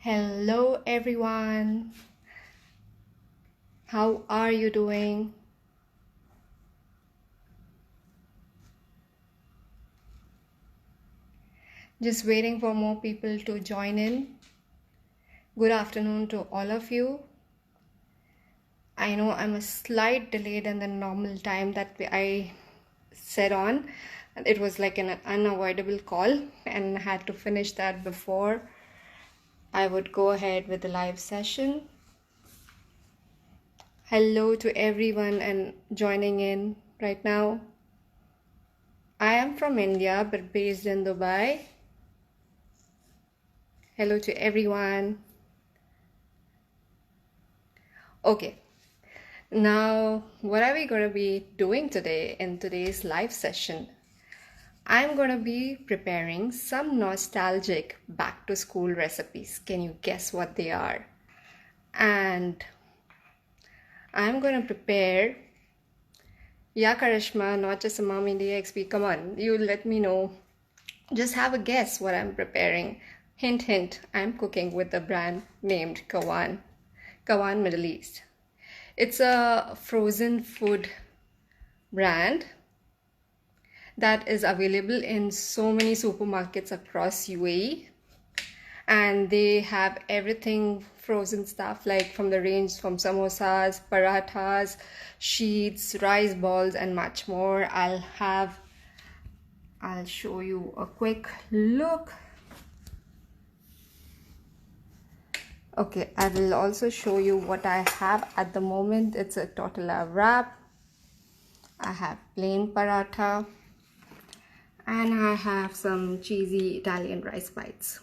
Hello everyone. How are you doing? Just waiting for more people to join in. Good afternoon to all of you. I know I'm a slight delayed than the normal time that I set on. It was like an unavoidable call and I had to finish that before I would go ahead with the live session. Hello to everyone and joining in right now. I am from India but based in Dubai. Hello to everyone. Okay, now what are we going to be doing today in today's live session? I'm going to be preparing some nostalgic back to school recipes. Can you guess what they are? And I'm going to prepare, yeah, Karishma, not just a mommy DXP. Come on, you let me know. Just have a guess what I'm preparing. Hint, hint, I'm cooking with a brand named Kawan Middle East. It's a frozen food brand that is available in so many supermarkets across UAE, and they have everything frozen stuff, like from the range from samosas, parathas, sheets, rice balls, and much more. I'll show you a quick look. Okay, I will also show you what I have at the moment. It's a tortilla wrap. I have plain paratha. And I have some cheesy Italian rice bites.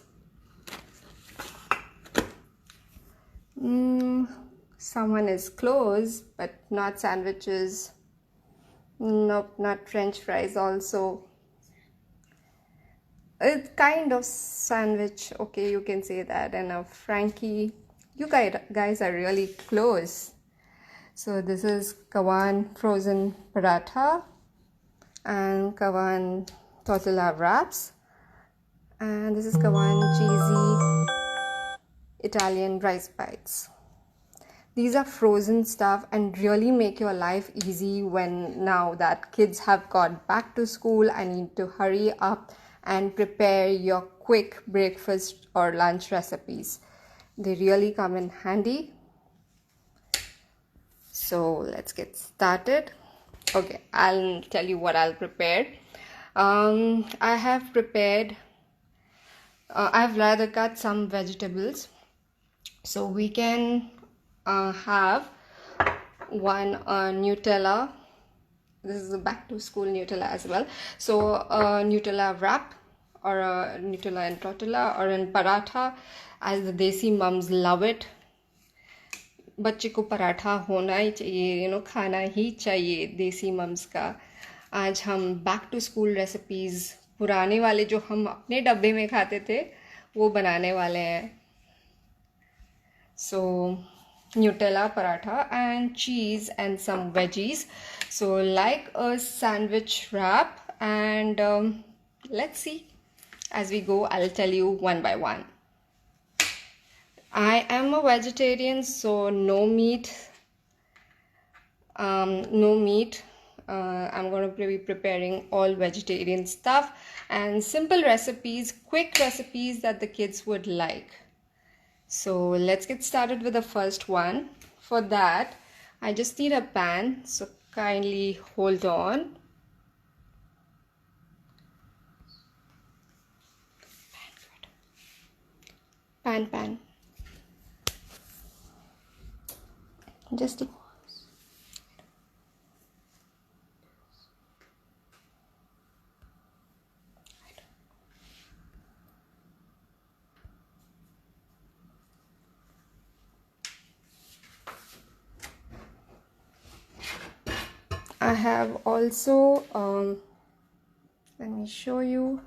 Someone is close, but not sandwiches. Nope, not French fries also. It's kind of sandwich. Okay, you can say that. And a Frankie. You guys are really close. So this is Kawan frozen paratha and Kawan tortilla wraps, and this is Kawan cheesy Italian rice bites. These are frozen stuff and really make your life easy when now that kids have got back to school. I need to hurry up and prepare your quick breakfast or lunch recipes. They really come in handy. So let's get started. Okay, I'll tell you what I'll prepare. I have prepared, I've rather cut some vegetables. So we can have one Nutella. This is a back to school Nutella as well. So a Nutella wrap or a Nutella and tortilla or in paratha, as the Desi mums love it. बच्चे को पराठा होना ही चाहिए, खाना ही चाहिए देसी mums का. आज हम बैक टू स्कूल रेसिपीज़ पुराने वाले जो हम अपने डब्बे में खाते थे वो बनाने वाले हैं. So Nutella paratha and cheese and some veggies, so like a sandwich wrap. And let's see, as we go I'll tell you one by one. I am a vegetarian, so no meat. I'm going to be preparing all vegetarian stuff and simple recipes, quick recipes that the kids would like. So let's get started with the first one. For that, I just need a pan, so kindly hold on. Pan. Just I have also let me show you,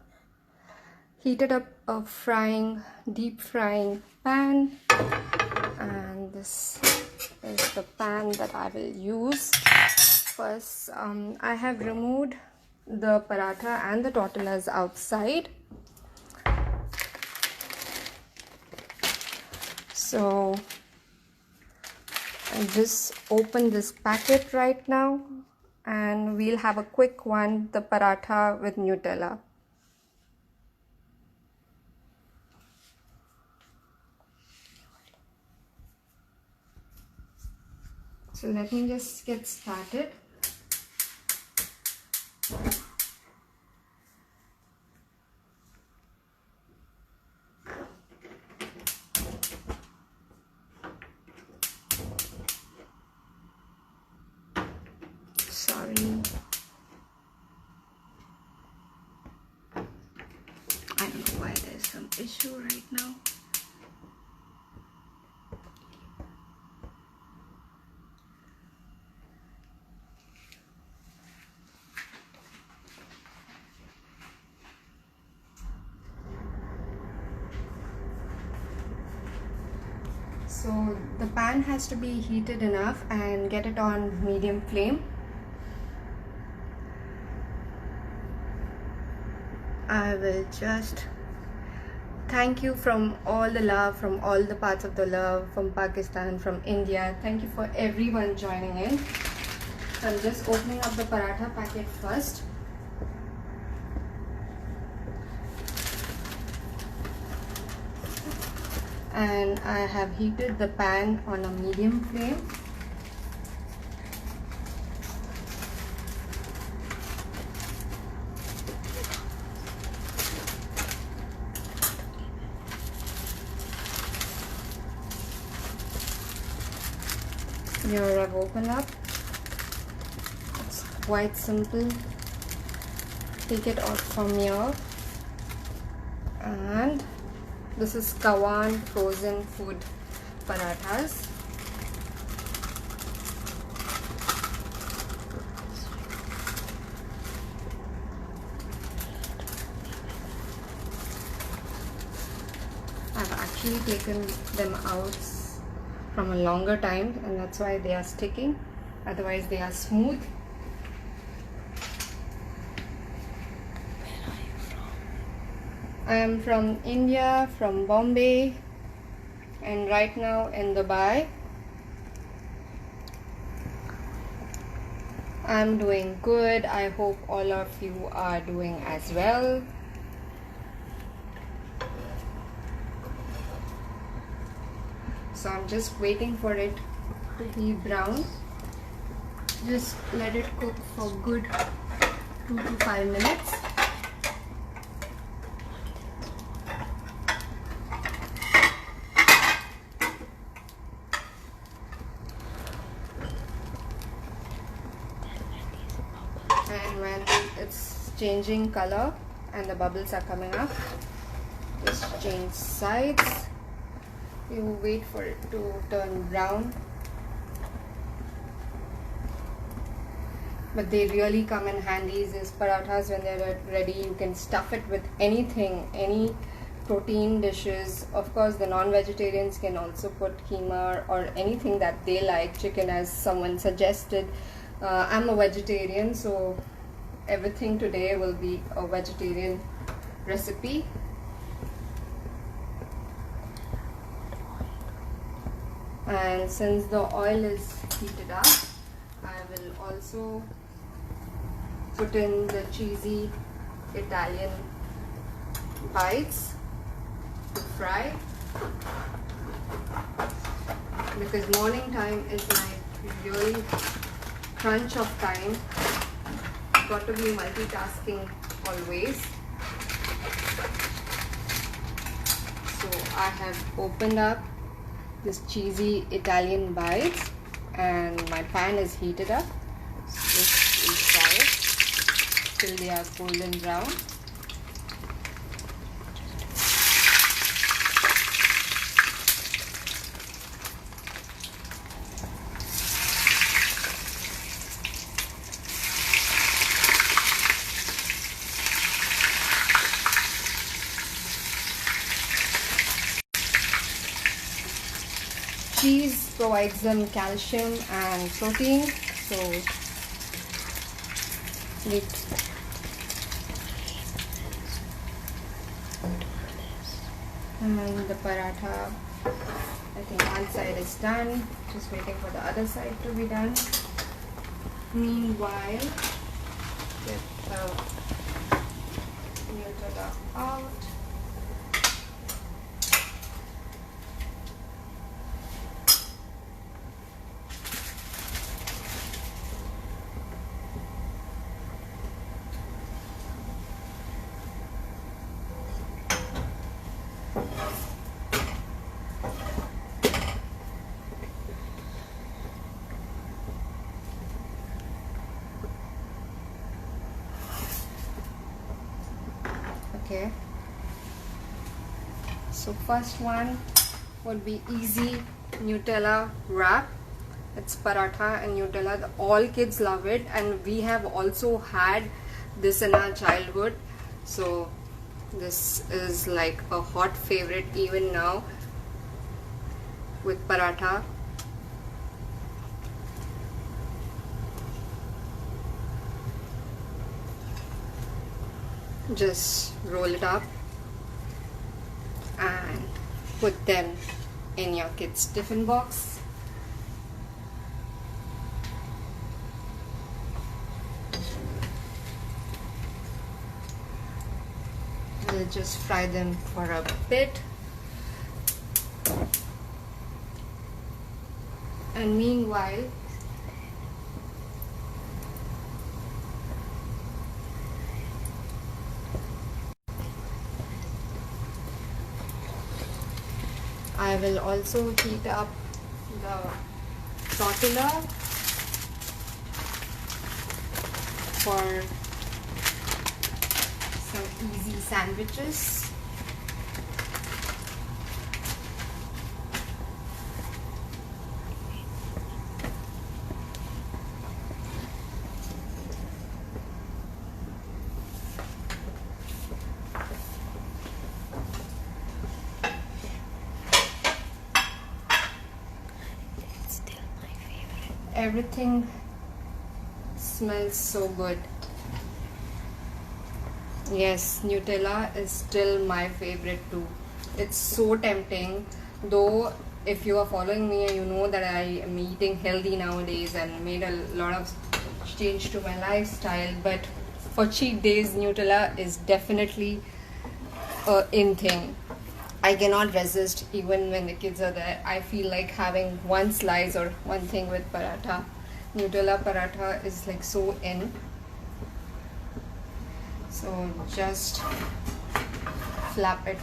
heated up a deep frying pan, and this is the pan that I will use. First, I have removed the paratha and the tortillas outside. So I just opened this packet right now, and we'll have a quick one, the paratha with Nutella. So let me just get started. Sorry. I don't know why there's some issue right now. So the pan has to be heated enough, and get it on medium flame. I will just thank you from all the love, from all the parts of the love, from Pakistan, from India. Thank you for everyone joining in. So I'm just opening up the paratha packet first. And I have heated the pan on a medium flame. Here I've opened up. It's quite simple. Take it out from here. And this is Kawan frozen food parathas. I've actually taken them out from a longer time, and that's why they are sticking. Otherwise they are smooth. Where are you from? I am from India, from Bombay, and right now in Dubai. I'm doing good. I hope all of you are doing as well. So I'm just waiting for it to be brown. Just let it cook for good 2 to 5 minutes. And when it's changing color and the bubbles are coming up, just change sides. You wait for it to turn brown. But they really come in handy, these parathas. When they're ready, you can stuff it with anything, any protein dishes. Of course, the non-vegetarians can also put keema or anything that they like, chicken as someone suggested. I'm a vegetarian, so everything today will be a vegetarian recipe. And since the oil is heated up, I will also put in the cheesy Italian bites to fry, because morning time is like really crunch of time. Got to be multitasking always. So I have opened up this cheesy Italian bites, and my pan is heated up. Just will fry it till they are golden brown. Cheese provides them calcium and protein, so and the paratha I think one side is done. Just waiting for the other side to be done. Meanwhile, get the Nutella out. Okay, so first one would be easy Nutella wrap. It's paratha and Nutella. All kids love it, and we have also had this in our childhood. So this is like a hot favorite even now with paratha. Just roll it up and put them in your kids' tiffin box. We'll just fry them for a bit. And meanwhile, I will also heat up the tortilla for some easy sandwiches. Everything smells so good. Yes, Nutella is still my favorite too. It's so tempting. Though if you are following me, you know that I am eating healthy nowadays and made a lot of change to my lifestyle. But for cheat days, Nutella is definitely a in thing. I cannot resist even when the kids are there. I feel like having one slice or one thing with paratha. Nutella paratha is like so in. So just flap it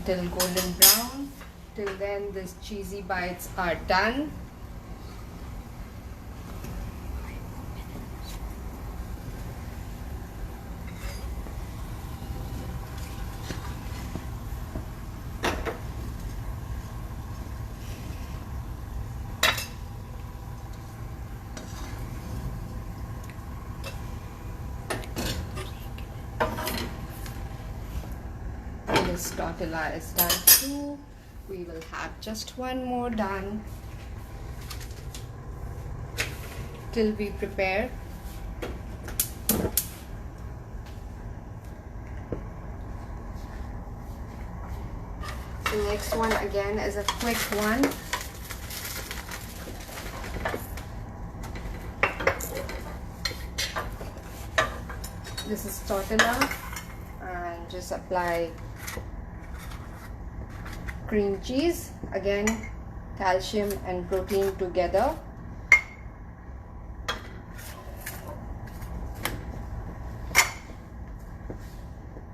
till golden brown. Till then these cheesy bites are done. This tortilla is done too. We will have just one more done till we prepare the next one. Again is a quick one. This is tortilla, and just apply cream cheese. Again, calcium and protein together.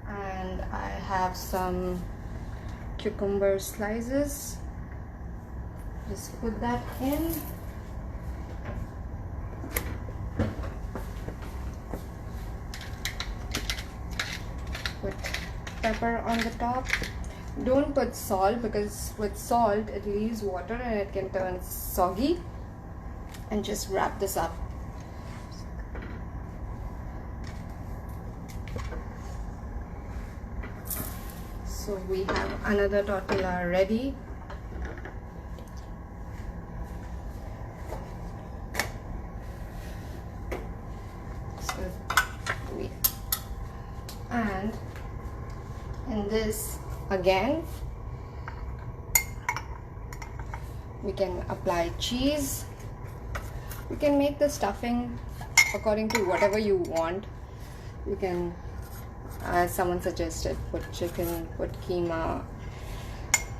And I have some cucumber slices. Just put that in. Put pepper on the top. Don't put salt because with salt it leaves water and it can turn soggy. And just wrap this up. So we have another tortilla ready. And in this again We can apply cheese. You can make the stuffing according to whatever you want. You can, as someone suggested, put chicken, put keema.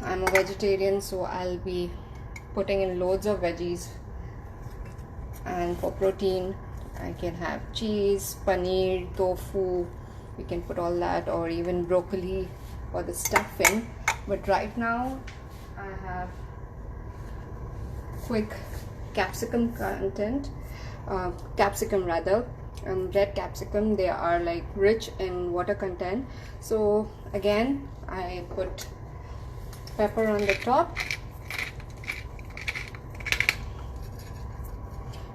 I'm a vegetarian, so I'll be putting in loads of veggies. And for protein, I can have cheese, paneer, tofu. We can put all that, or even broccoli for the stuffing. But right now I have quick capsicum content, capsicum rather, red capsicum. They are like rich in water content. So again, I put pepper on the top.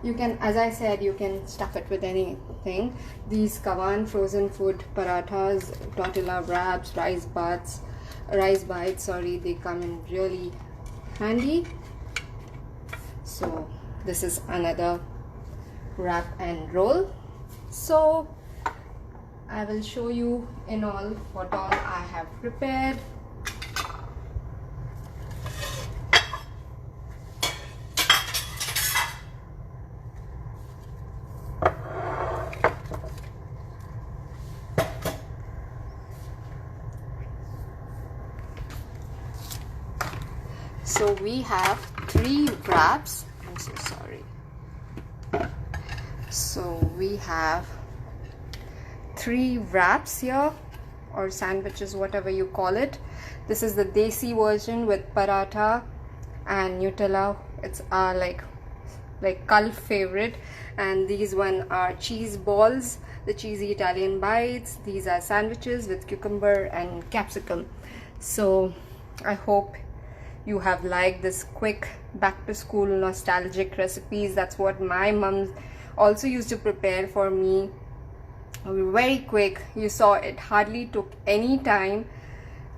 You can, as I said, you can stuff it with anything. These kawan frozen food parathas, tortilla wraps, rice bites, sorry, they come in really handy. So this is another wrap and roll. So I will show you in all what all I have prepared. So we have 3 wraps. I'm so sorry. So we have 3 wraps here, or sandwiches, whatever you call it. This is the desi version with paratha and Nutella. It's our like cult favorite. And these one are cheese balls, the cheesy Italian bites. These are sandwiches with cucumber and capsicum. So I hope you have liked this quick back to school nostalgic recipes. That's what my mom also used to prepare for me. Very quick. You saw it hardly took any time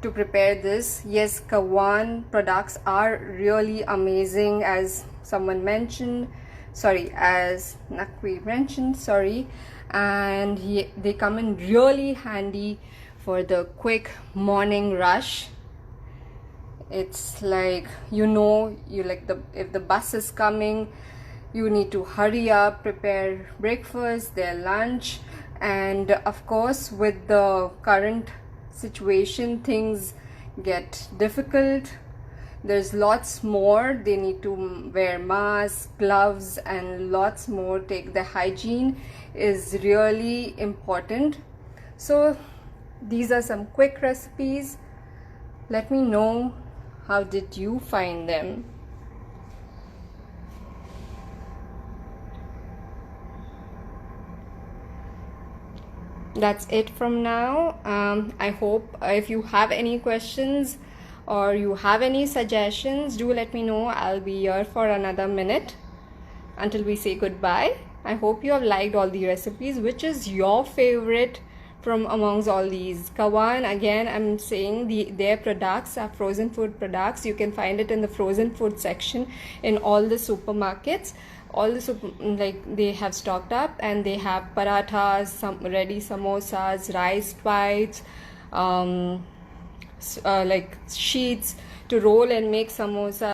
to prepare this. Yes, Kawan products are really amazing, as someone mentioned, as Nakwi mentioned, and they come in really handy for the quick morning rush. It's like, you like if the bus is coming, you need to hurry up, prepare breakfast, their lunch. And of course, with the current situation, things get difficult. There's lots more. They need to wear masks, gloves, and lots more. The hygiene is really important. So these are some quick recipes. Let me know, how did you find them? That's it from now. I hope if you have any questions or you have any suggestions, do let me know. I'll be here for another minute until we say goodbye. I hope you have liked all the recipes. Which is your favorite from amongst all these? Kawan, again, I'm saying their products are frozen food products. You can find it in the frozen food section in all the supermarkets. All the they have stocked up, and they have parathas, some ready samosas, rice bites, like sheets to roll and make samosa.